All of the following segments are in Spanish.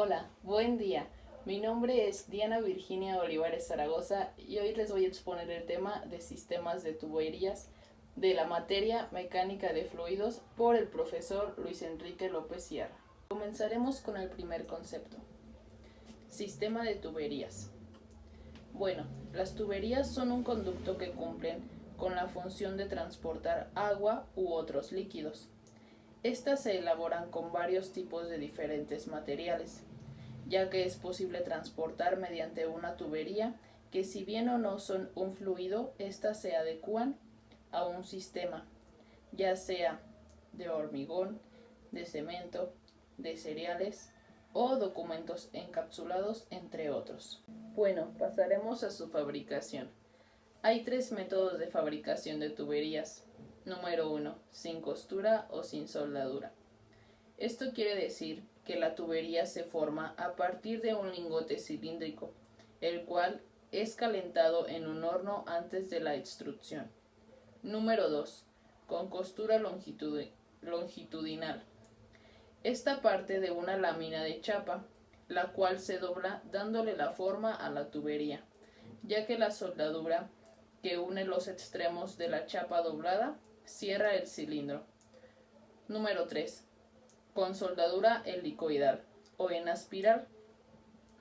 Hola, buen día. Mi nombre es Diana Virginia Olivares Zaragoza y hoy les voy a exponer el tema de sistemas de tuberías de la materia mecánica de fluidos por el profesor Luis Enrique López Sierra. Comenzaremos con el primer concepto. Sistema de tuberías. Bueno, las tuberías son un conducto que cumplen con la función de transportar agua u otros líquidos. Estas se elaboran con varios tipos de diferentes materiales, ya que es posible transportar mediante una tubería que, si bien o no son un fluido, éstas se adecúan a un sistema, ya sea de hormigón, de cemento, de cereales o documentos encapsulados, entre otros. Bueno, pasaremos a su fabricación. Hay tres métodos de fabricación de tuberías. Número 1. Sin costura o sin soldadura. Esto quiere decir que la tubería se forma a partir de un lingote cilíndrico, el cual es calentado en un horno antes de la extrusión. Número 2. Con costura longitudinal. Esta parte de una lámina de chapa, la cual se dobla dándole la forma a la tubería, ya que la soldadura que une los extremos de la chapa doblada cierra el cilindro. Número 3. Con soldadura helicoidal o en espiral.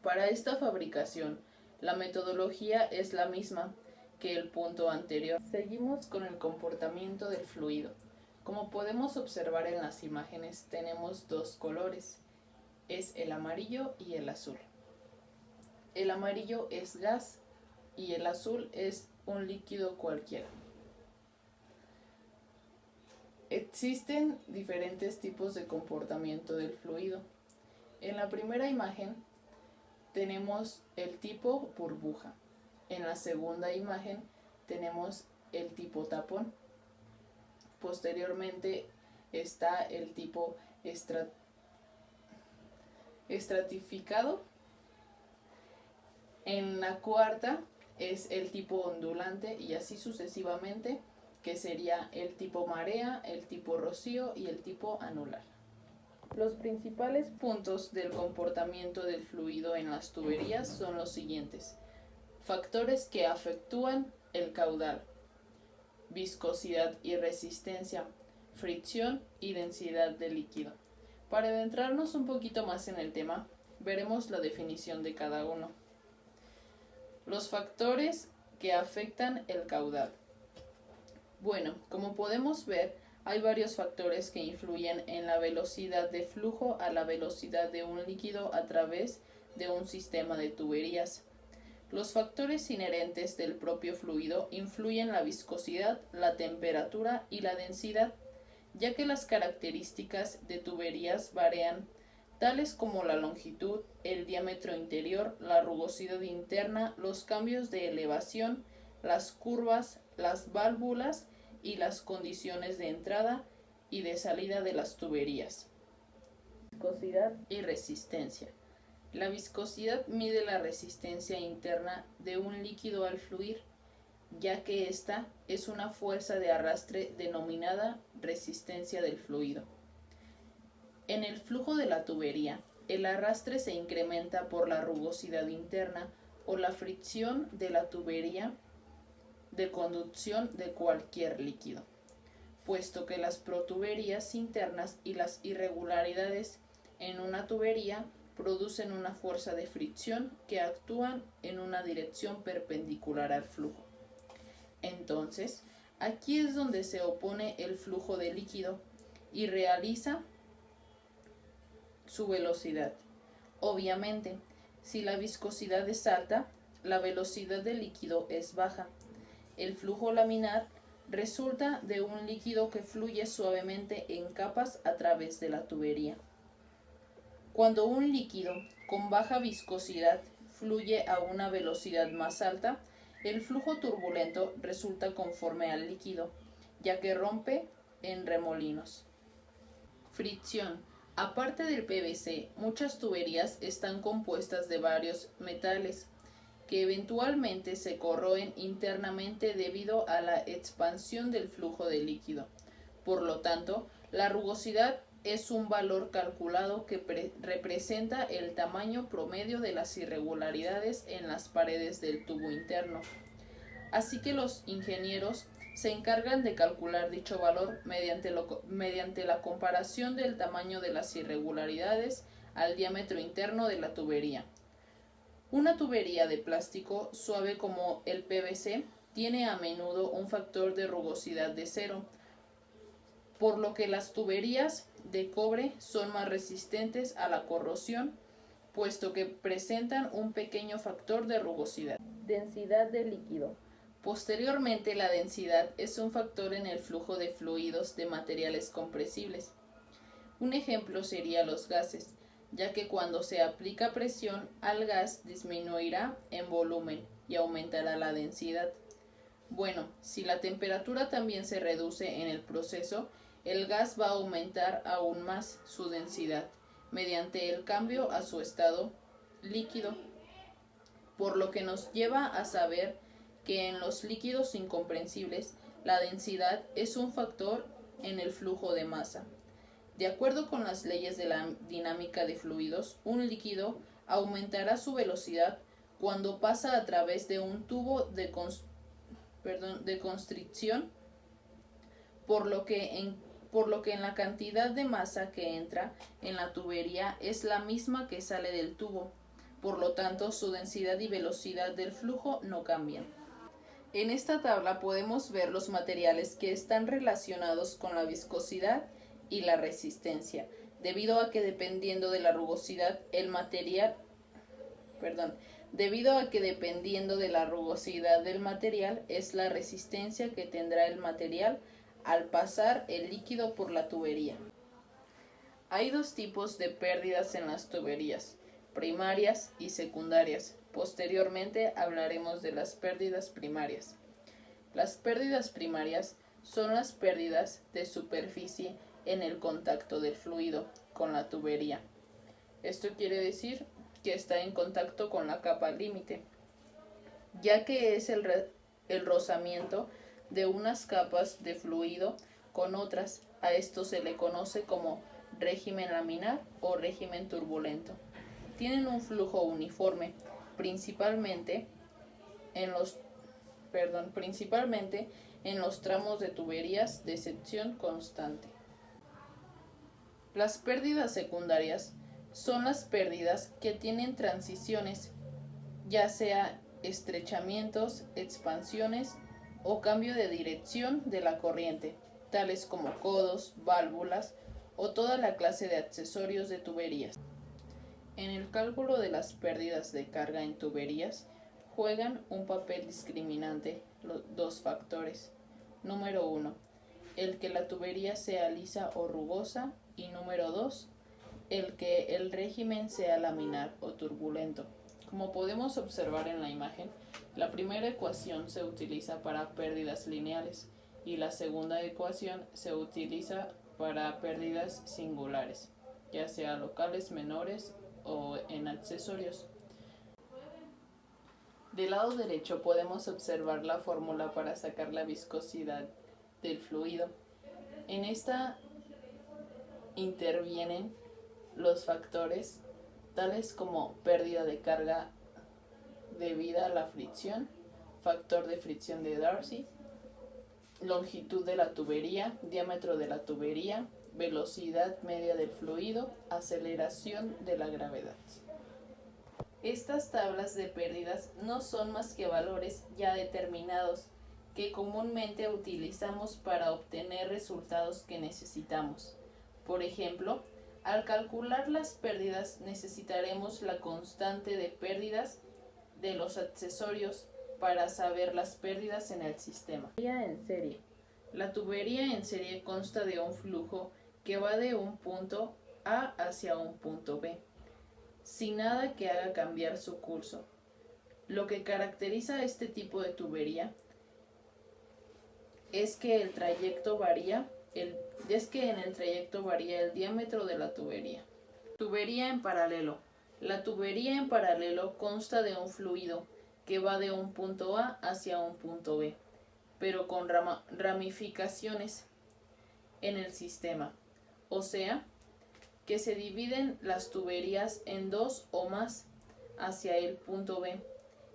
Para esta fabricación, la metodología es la misma que el punto anterior. Seguimos con el comportamiento del fluido. Como podemos observar en las imágenes, tenemos dos colores, es el amarillo y el azul. El amarillo es gas y el azul es un líquido cualquiera. Existen diferentes tipos de comportamiento del fluido. En la primera imagen tenemos el tipo burbuja. En la segunda imagen tenemos el tipo tapón. Posteriormente está el tipo estratificado. En la cuarta es el tipo ondulante y así sucesivamente, que sería el tipo marea, el tipo rocío y el tipo anular. Los principales puntos del comportamiento del fluido en las tuberías son los siguientes. Factores que afectúan el caudal: viscosidad y resistencia, fricción y densidad de líquido. Para adentrarnos un poquito más en el tema, veremos la definición de cada uno. Los factores que afectan el caudal. Bueno, como podemos ver, hay varios factores que influyen en la velocidad de flujo a la velocidad de un líquido a través de un sistema de tuberías. Los factores inherentes del propio fluido influyen la viscosidad, la temperatura y la densidad, ya que las características de tuberías varían, tales como la longitud, el diámetro interior, la rugosidad interna, los cambios de elevación, las curvas, las válvulas y las condiciones de entrada y de salida de las tuberías. Viscosidad y resistencia. La viscosidad mide la resistencia interna de un líquido al fluir, ya que esta es una fuerza de arrastre denominada resistencia del fluido. En el flujo de la tubería, el arrastre se incrementa por la rugosidad interna o la fricción de la tubería de conducción de cualquier líquido, puesto que las protuberías internas y las irregularidades en una tubería producen una fuerza de fricción que actúan en una dirección perpendicular al flujo. Entonces, aquí es donde se opone el flujo de líquido y realiza su velocidad. Obviamente, si la viscosidad es alta, la velocidad del líquido es baja. El flujo laminar resulta de un líquido que fluye suavemente en capas a través de la tubería. Cuando un líquido con baja viscosidad fluye a una velocidad más alta, el flujo turbulento resulta conforme al líquido, ya que rompe en remolinos. Fricción. Aparte del PVC, muchas tuberías están compuestas de varios metales que eventualmente se corroen internamente debido a la expansión del flujo de líquido. Por lo tanto, la rugosidad es un valor calculado que representa el tamaño promedio de las irregularidades en las paredes del tubo interno. Así que los ingenieros se encargan de calcular dicho valor mediante la comparación del tamaño de las irregularidades al diámetro interno de la tubería. Una tubería de plástico suave como el PVC tiene a menudo un factor de rugosidad de 0, por lo que las tuberías de cobre son más resistentes a la corrosión, puesto que presentan un pequeño factor de rugosidad. Densidad de líquido. Posteriormente, la densidad es un factor en el flujo de fluidos de materiales compresibles. Un ejemplo sería los gases, ya que cuando se aplica presión al gas disminuirá en volumen y aumentará la densidad. Bueno, si la temperatura también se reduce en el proceso, el gas va a aumentar aún más su densidad mediante el cambio a su estado líquido, por lo que nos lleva a saber que en los líquidos incomprensibles la densidad es un factor en el flujo de masa. De acuerdo con las leyes de la dinámica de fluidos, un líquido aumentará su velocidad cuando pasa a través de un tubo de constricción, por lo que en la cantidad de masa que entra en la tubería es la misma que sale del tubo. Por lo tanto, su densidad y velocidad del flujo no cambian. En esta tabla podemos ver los materiales que están relacionados con la viscosidad y la resistencia, debido a que dependiendo de la rugosidad del material es la resistencia que tendrá el material al pasar el líquido por la tubería. Hay dos tipos de pérdidas en las tuberías, primarias y secundarias. Posteriormente hablaremos de las pérdidas primarias. Las pérdidas primarias son las pérdidas de superficie en el contacto del fluido con la tubería. Esto quiere decir que está en contacto con la capa límite, ya que es el rozamiento de unas capas de fluido con otras. A esto se le conoce como régimen laminar o régimen turbulento. Tienen un flujo uniforme, principalmente en los tramos de tuberías de sección constante. Las pérdidas secundarias son las pérdidas que tienen transiciones, ya sea estrechamientos, expansiones o cambio de dirección de la corriente, tales como codos, válvulas o toda la clase de accesorios de tuberías. En el cálculo de las pérdidas de carga en tuberías juegan un papel discriminante dos factores. Número 1, el que la tubería sea lisa o rugosa, y número 2, el que el régimen sea laminar o turbulento. Como podemos observar en la imagen, la primera ecuación se utiliza para pérdidas lineales y la segunda ecuación se utiliza para pérdidas singulares, ya sea locales menores o en accesorios. Del lado derecho podemos observar la fórmula para sacar la viscosidad del fluido. En esta intervienen los factores tales como pérdida de carga debida a la fricción, factor de fricción de Darcy, longitud de la tubería, diámetro de la tubería, velocidad media del fluido, aceleración de la gravedad. Estas tablas de pérdidas no son más que valores ya determinados que comúnmente utilizamos para obtener resultados que necesitamos. Por ejemplo, al calcular las pérdidas necesitaremos la constante de pérdidas de los accesorios para saber las pérdidas en el sistema. En serie. La tubería en serie consta de un flujo que va de un punto A hacia un punto B, sin nada que haga cambiar su curso. Lo que caracteriza a este tipo de tubería es que en el trayecto varía el diámetro de la tubería. Tubería en paralelo. La tubería en paralelo consta de un fluido que va de un punto A hacia un punto B, pero con ramificaciones en el sistema. O sea, que se dividen las tuberías en dos o más hacia el punto B.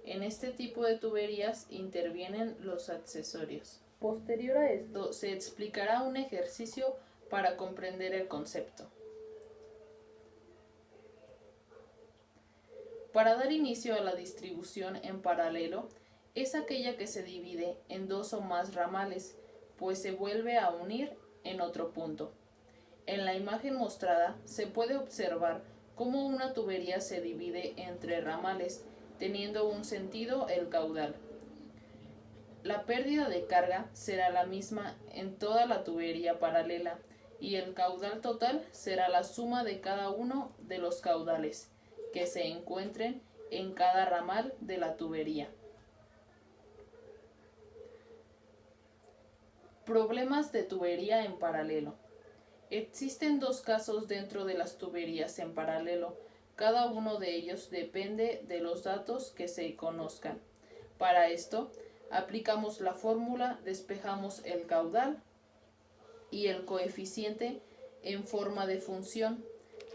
En este tipo de tuberías intervienen los accesorios. Posterior a esto, se explicará un ejercicio para comprender el concepto. Para dar inicio a la distribución en paralelo, es aquella que se divide en dos o más ramales, pues se vuelve a unir en otro punto. En la imagen mostrada se puede observar cómo una tubería se divide entre ramales, teniendo un sentido el caudal. La pérdida de carga será la misma en toda la tubería paralela y el caudal total será la suma de cada uno de los caudales que se encuentren en cada ramal de la tubería. Problemas de tubería en paralelo. Existen dos casos dentro de las tuberías en paralelo. Cada uno de ellos depende de los datos que se conozcan. Para esto, aplicamos la fórmula, despejamos el caudal y el coeficiente en forma de función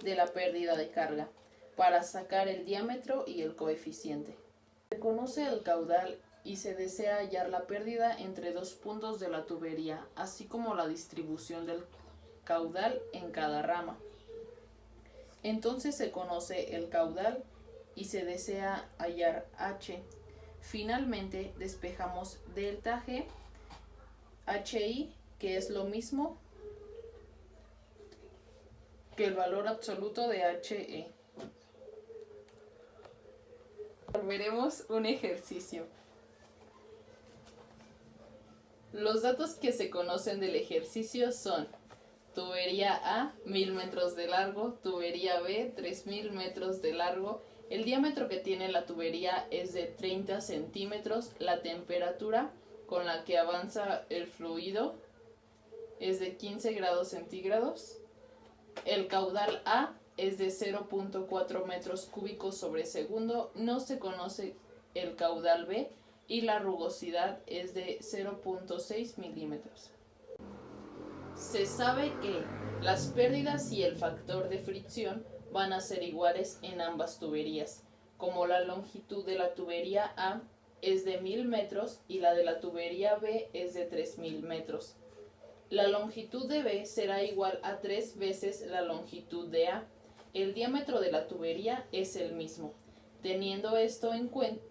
de la pérdida de carga para sacar el diámetro y el coeficiente. Se conoce el caudal y se desea hallar la pérdida entre dos puntos de la tubería, así como la distribución del caudal en cada rama. Entonces se conoce el caudal y se desea hallar H. Finalmente despejamos delta G, HI, que es lo mismo que el valor absoluto de HE. Veremos un ejercicio. Los datos que se conocen del ejercicio son: tubería A, 1000 metros de largo, tubería B, 3000 metros de largo, el diámetro que tiene la tubería es de 30 centímetros, la temperatura con la que avanza el fluido es de 15 grados centígrados, el caudal A es de 0.4 metros cúbicos sobre segundo, no se conoce el caudal B y la rugosidad es de 0.6 milímetros. Se sabe que las pérdidas y el factor de fricción van a ser iguales en ambas tuberías, como la longitud de la tubería A es de 1000 metros y la de la tubería B es de 3000 metros. La longitud de B será igual a 3 veces la longitud de A. El diámetro de la tubería es el mismo. Teniendo esto en cuenta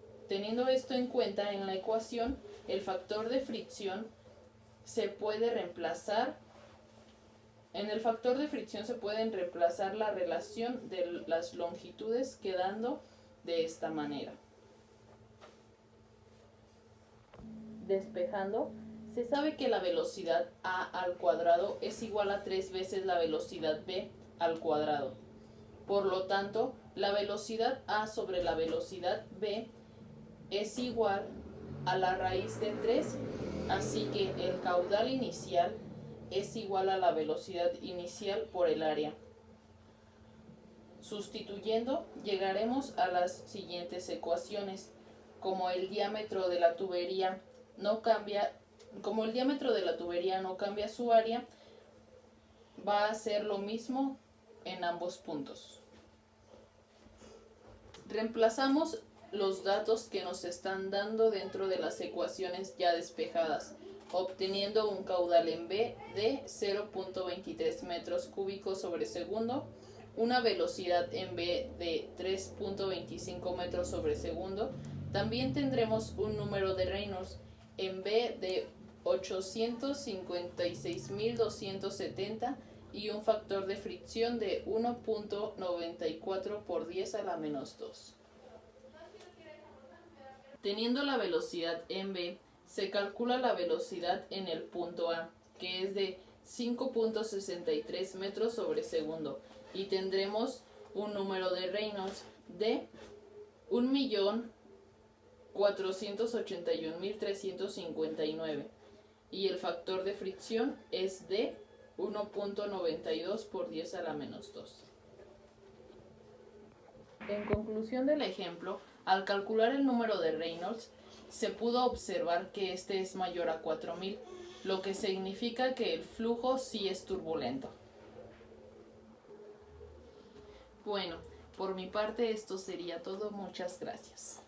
en la ecuación, el factor de fricción se puede reemplazar. En el factor de fricción se pueden reemplazar la relación de las longitudes, quedando de esta manera. Despejando, se sabe que la velocidad a al cuadrado es igual a 3 veces la velocidad b al cuadrado. Por lo tanto, la velocidad a sobre la velocidad b es igual a la raíz de 3, así que el caudal inicial es igual a la velocidad inicial por el área. Sustituyendo, llegaremos a las siguientes ecuaciones. Como el diámetro de la tubería no cambia su área, va a ser lo mismo en ambos puntos. Reemplazamos los datos que nos están dando dentro de las ecuaciones ya despejadas, obteniendo un caudal en B de 0.23 metros cúbicos sobre segundo, una velocidad en B de 3.25 metros sobre segundo. También tendremos un número de Reynolds en B de 856.270 y un factor de fricción de 1.94 por 10 a la menos 2. Teniendo la velocidad en B, se calcula la velocidad en el punto A, que es de 5.63 metros sobre segundo, y tendremos un número de Reynolds de 1.481.359 y el factor de fricción es de 1.92 por 10 a la menos 2. En conclusión del ejemplo, al calcular el número de Reynolds, se pudo observar que este es mayor a 4000, lo que significa que el flujo sí es turbulento. Bueno, por mi parte esto sería todo. Muchas gracias.